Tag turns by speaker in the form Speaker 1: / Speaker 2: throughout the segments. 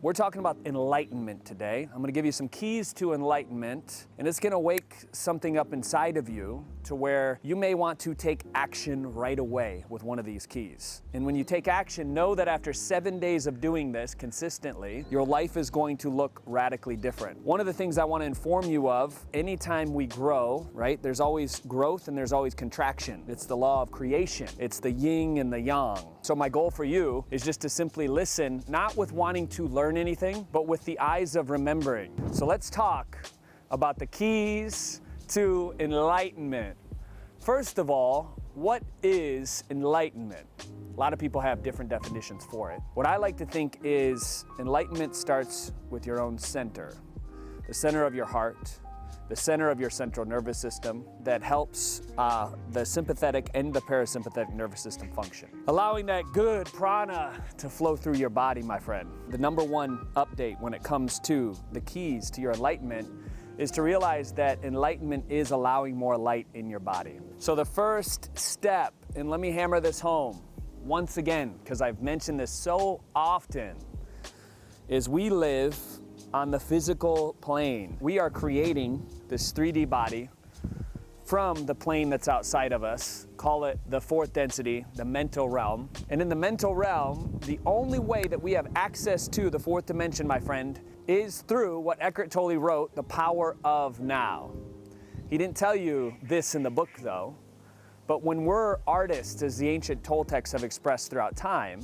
Speaker 1: We're talking about enlightenment today. I'm going to give you some keys to enlightenment, and it's going to wake something up inside of you to where you may want to take action right away with one of these keys. And when you take action, know that after 7 days of doing this consistently, your life is going to look radically different. One of the things I want to inform you of, anytime we grow, right, there's always growth and there's always contraction. It's the law of creation. It's the yin and the yang. So my goal for you is just to simply listen, not with wanting to learn anything, but with the eyes of remembering. So let's talk about the keys to enlightenment. First of all, what is enlightenment? A lot of people have different definitions for it. What I like to think is enlightenment starts with your own center, the center of your heart, the center of your central nervous system that helps the sympathetic and the parasympathetic nervous system function. Allowing that good prana to flow through your body, my friend. The number one update when it comes to the keys to your enlightenment is to realize that enlightenment is allowing more light in your body. So the first step, and let me hammer this home once again, because I've mentioned this so often, is we live on the physical plane. We are creating this 3D body from the plane that's outside of us. Call it the fourth density, the mental realm. And in the mental realm, the only way that we have access to the fourth dimension, my friend, is through what Eckhart Tolle wrote, the power of now. He didn't tell you this in the book though, but when we're artists, as the ancient Toltecs have expressed throughout time,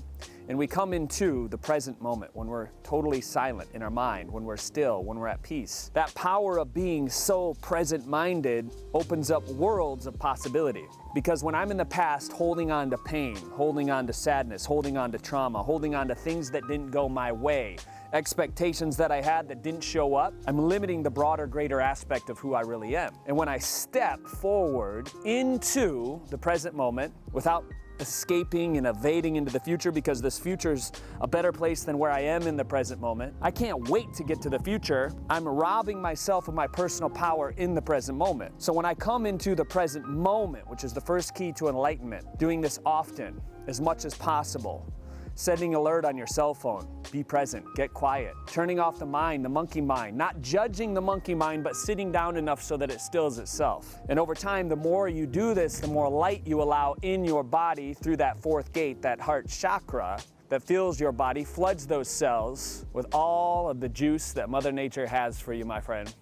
Speaker 1: and we come into the present moment, when we're totally silent in our mind, when we're still, when we're at peace, that power of being so present-minded opens up worlds of possibility. Because when I'm in the past holding on to pain, holding on to sadness, holding on to trauma, holding on to things that didn't go my way, expectations that I had that didn't show up, I'm limiting the broader, greater aspect of who I really am. And when I step forward into the present moment without escaping and evading into the future, because this future's a better place than where I am in the present moment, I can't wait to get to the future. I'm robbing myself of my personal power in the present moment. So when I come into the present moment, which is the first key to enlightenment, doing this often, as much as possible, setting alert on your cell phone, be present, get quiet, turning off the mind, the monkey mind, not judging the monkey mind, but sitting down enough so that it stills itself. And over time, the more you do this, the more light you allow in your body through that fourth gate, that heart chakra that fills your body, floods those cells with all of the juice that Mother Nature has for you, my friend.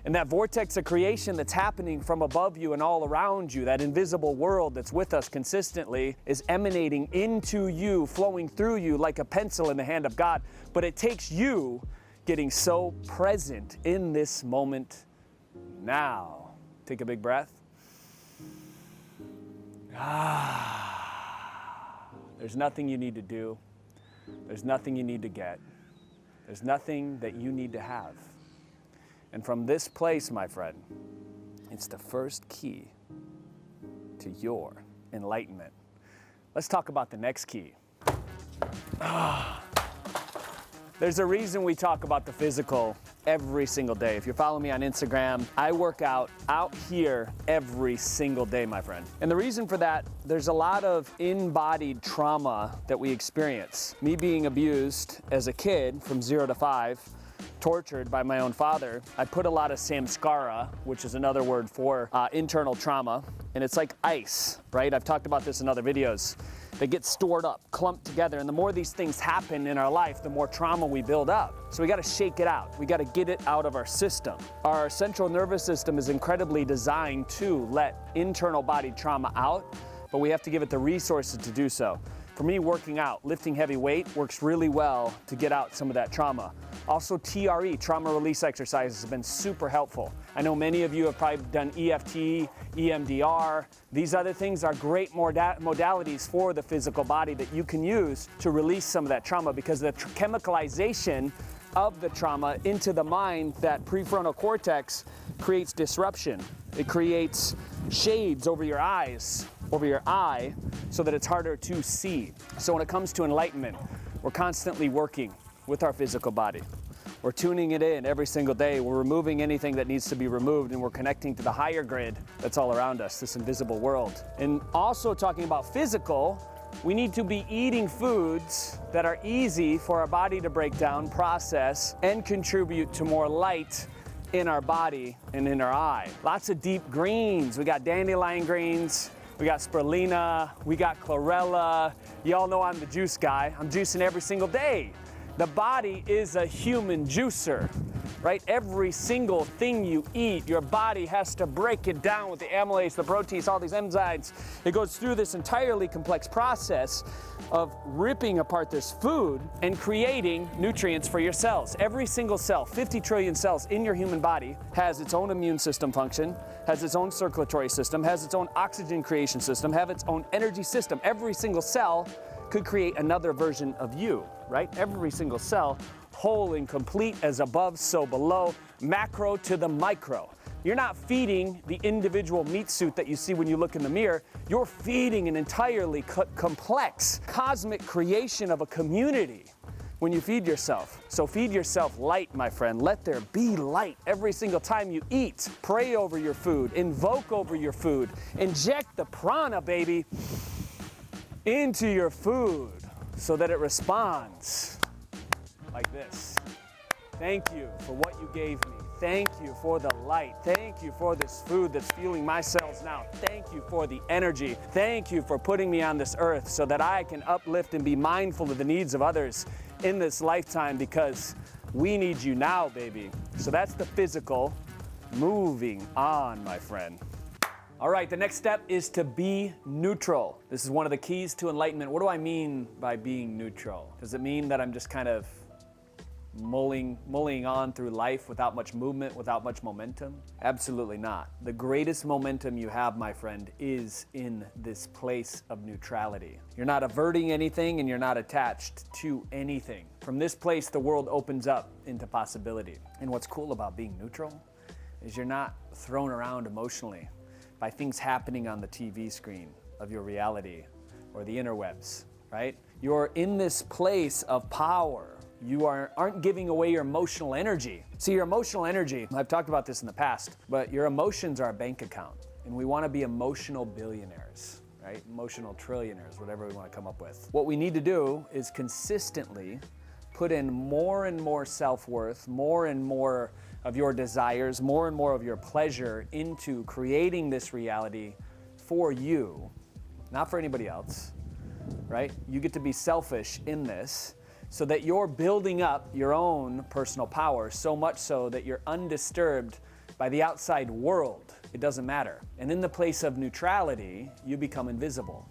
Speaker 1: And that vortex of creation that's happening from above you and all around you, that invisible world that's with us consistently, is emanating into you, flowing through you like a pencil in the hand of God. But it takes you getting so present in this moment now. Take a big breath. There's nothing you need to do. There's nothing you need to get. There's nothing that you need to have. And from this place, my friend, it's the first key to your enlightenment. Let's talk about the next key. There's a reason we talk about the physical every single day. If you're following me on Instagram, I work out here every single day, my friend. And the reason for that, there's a lot of embodied trauma that we experience. Me being abused as a kid from 0 to 5, tortured by my own father, I put a lot of samskara, which is another word for internal trauma, and it's like ice, right? I've talked about this in other videos. They get stored up, clumped together, and the more these things happen in our life, the more trauma we build up. So we gotta shake it out. We gotta get it out of our system. Our central nervous system is incredibly designed to let internal body trauma out, but we have to give it the resources to do so. For me, working out, lifting heavy weight, works really well to get out some of that trauma. Also, TRE, trauma release exercises, have been super helpful. I know many of you have probably done EFT, EMDR. These other things are great modalities for the physical body that you can use to release some of that trauma, because the chemicalization of the trauma into the mind, that prefrontal cortex, creates disruption. It creates shades over your eyes, over your eye, so that it's harder to see. So when it comes to enlightenment, we're constantly working with our physical body. We're tuning it in every single day. We're removing anything that needs to be removed, and we're connecting to the higher grid that's all around us, this invisible world. And also talking about physical, We need to be eating foods that are easy for our body to break down, process, and contribute to more light in our body and in our eye. Lots of deep greens. We got dandelion greens, we got spirulina, we got chlorella. Y'all know I'm the juice guy. I'm juicing every single day. The body is a human juicer, right? Every single thing you eat, your body has to break it down with the amylase, the proteins, all these enzymes. It goes through this entirely complex process of ripping apart this food and creating nutrients for your cells. Every single cell, 50 trillion cells in your human body, has its own immune system function, has its own circulatory system, has its own oxygen creation system, have its own energy system. Every single cell could create another version of you, right? Every single cell, whole and complete, as above, so below, macro to the micro. You're not feeding the individual meat suit that you see when you look in the mirror. You're feeding an entirely complex, cosmic creation of a community when you feed yourself. So feed yourself light, my friend. Let there be light every single time you eat. Pray over your food. Invoke over your food. Inject the prana, baby, into your food so that it responds like this. Thank you for what you gave me. Thank you for the light. Thank you for this food that's fueling my cells now. Thank you for the energy. Thank you for putting me on this earth so that I can uplift and be mindful of the needs of others in this lifetime, because we need you now, baby. So that's the physical. Moving on, my friend. All right, the next step is to be neutral. This is one of the keys to enlightenment. What do I mean by being neutral? Does it mean that I'm just kind of mulling on through life without much movement, without much momentum? Absolutely not. The greatest momentum you have, my friend, is in this place of neutrality. You're not averting anything and you're not attached to anything. From this place, the world opens up into possibility. And what's cool about being neutral is you're not thrown around emotionally by things happening on the TV screen of your reality or the interwebs, right? You're in this place of power. You aren't giving away your emotional energy. See, your emotional energy, I've talked about this in the past, but your emotions are a bank account, and we want to be emotional billionaires, right? Emotional trillionaires, whatever we want to come up with. What we need to do is consistently put in more and more self-worth, more and more of your desires, more and more of your pleasure into creating this reality for you, not for anybody else, right? You get to be selfish in this so that you're building up your own personal power, so much so that you're undisturbed by the outside world. It doesn't matter. And in the place of neutrality, you become invisible.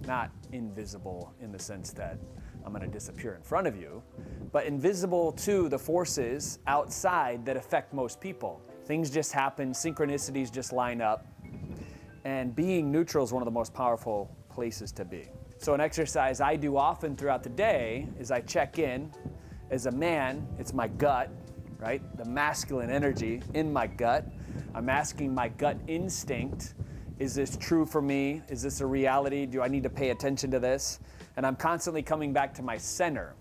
Speaker 1: Not invisible in the sense that I'm going to disappear in front of you, but invisible to the forces outside that affect most people. Things just happen, synchronicities just line up, and being neutral is one of the most powerful places to be. So an exercise I do often throughout the day is I check in. As a man, it's my gut, right? The masculine energy in my gut. I'm asking my gut instinct, is this true for me? Is this a reality? Do I need to pay attention to this? And I'm constantly coming back to my center.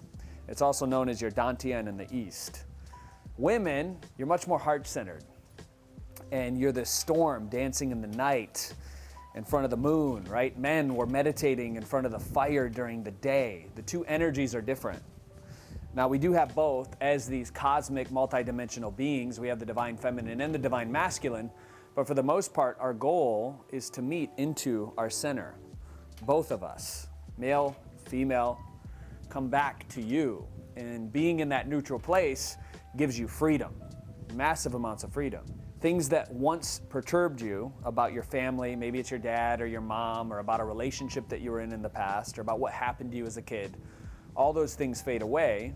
Speaker 1: It's also known as your Dantian in the East. Women, you're much more heart-centered. And you're this storm dancing in the night in front of the moon, right? Men, we're meditating in front of the fire during the day. The two energies are different. Now, we do have both as these cosmic, multidimensional beings. We have the divine feminine and the divine masculine. But for the most part, our goal is to meet into our center. Both of us, male, female, come back to you. And being in that neutral place gives you freedom, massive amounts of freedom. Things that once perturbed you about your family, maybe it's your dad or your mom, or about a relationship that you were in the past, or about what happened to you as a kid, all those things fade away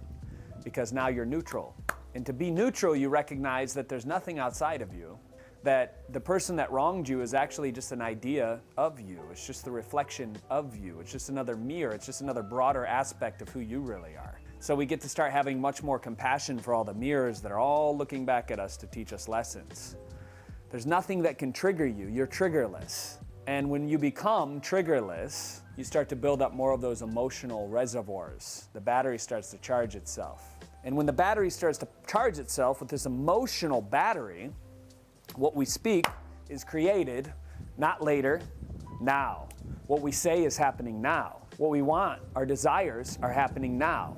Speaker 1: because now you're neutral. And to be neutral, you recognize that there's nothing outside of you, that the person that wronged you is actually just an idea of you. It's just the reflection of you. It's just another mirror. It's just another broader aspect of who you really are. So we get to start having much more compassion for all the mirrors that are all looking back at us to teach us lessons. There's nothing that can trigger you. You're triggerless. And when you become triggerless, you start to build up more of those emotional reservoirs. The battery starts to charge itself. And when the battery starts to charge itself with this emotional battery, what we speak is created, not later, now. What we say is happening now. What we want, our desires, are happening now.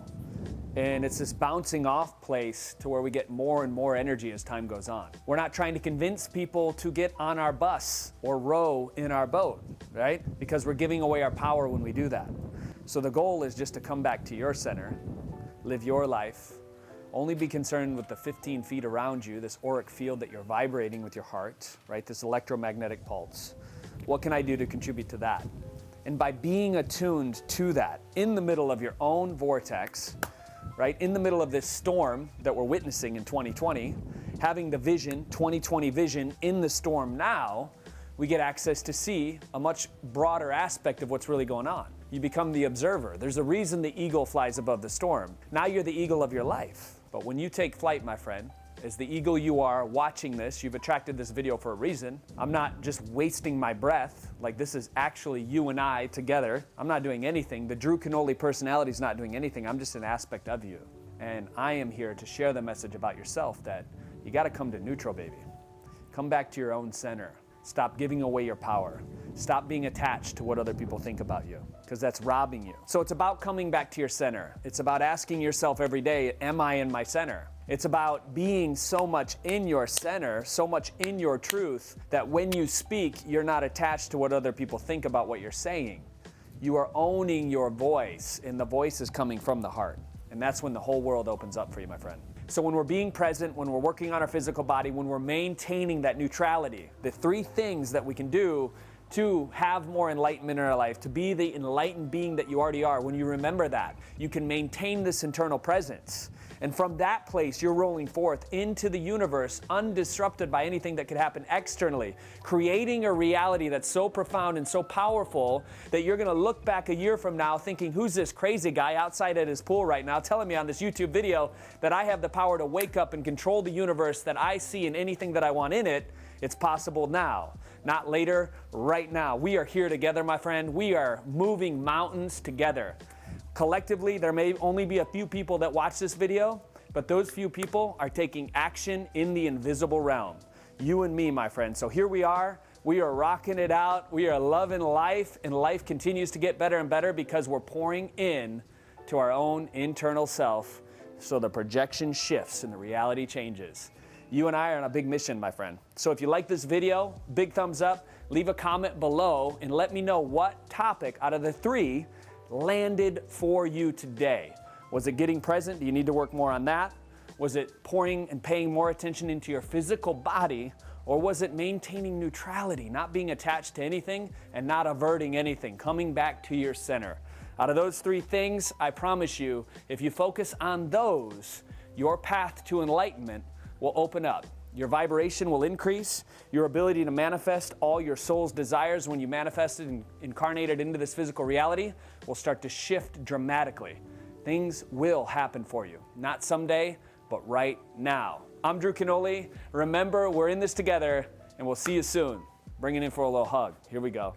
Speaker 1: And it's this bouncing off place to where we get more and more energy as time goes on. We're not trying to convince people to get on our bus or row in our boat, right? Because we're giving away our power when we do that. So the goal is just to come back to your center, live your life, only be concerned with the 15 feet around you, this auric field that you're vibrating with your heart, right? This electromagnetic pulse. What can I do to contribute to that? And by being attuned to that in the middle of your own vortex, right, in the middle of this storm that we're witnessing in 2020, having the vision, 2020 vision in the storm now, we get access to see a much broader aspect of what's really going on. You become the observer. There's a reason the eagle flies above the storm. Now you're the eagle of your life. But when you take flight, my friend, as the eagle you are watching this, you've attracted this video for a reason. I'm not just wasting my breath. Like, this is actually you and I together. I'm not doing anything. The Drew Canole personality is not doing anything. I'm just an aspect of you. And I am here to share the message about yourself that you got to come to neutral, baby. Come back to your own center. Stop giving away your power. Stop being attached to what other people think about you, because that's robbing you. So it's about coming back to your center. It's about asking yourself every day, am I in my center? It's about being so much in your center, so much in your truth, that when you speak, you're not attached to what other people think about what you're saying. You are owning your voice, and the voice is coming from the heart. And that's when the whole world opens up for you, my friend. So when we're being present, when we're working on our physical body, when we're maintaining that neutrality, the three things that we can do to have more enlightenment in our life, to be the enlightened being that you already are, when you remember that, you can maintain this internal presence. And from that place, you're rolling forth into the universe, undisrupted by anything that could happen externally, creating a reality that's so profound and so powerful that you're gonna look back a year from now thinking, who's this crazy guy outside at his pool right now telling me on this YouTube video that I have the power to wake up and control the universe that I see and anything that I want in it. It's possible now, not later, right now. We are here together, my friend. We are moving mountains together. Collectively, there may only be a few people that watch this video, but those few people are taking action in the invisible realm. You and me, my friend. So here we are rocking it out, we are loving life, and life continues to get better and better because we're pouring in to our own internal self, so the projection shifts and the reality changes. You and I are on a big mission, my friend. So if you like this video, big thumbs up, leave a comment below, and let me know what topic out of the three landed for you today. Was it getting present? Do you need to work more on that? Was it pouring and paying more attention into your physical body? Or was it maintaining neutrality, not being attached to anything and not averting anything, coming back to your center? Out of those three things, I promise you, if you focus on those, your path to enlightenment will open up. Your vibration will increase. Your ability to manifest all your soul's desires when you manifest it and incarnate it into this physical reality will start to shift dramatically. Things will happen for you. Not someday, but right now. I'm Drew Canole. Remember, we're in this together, and we'll see you soon. Bring it in for a little hug. Here we go.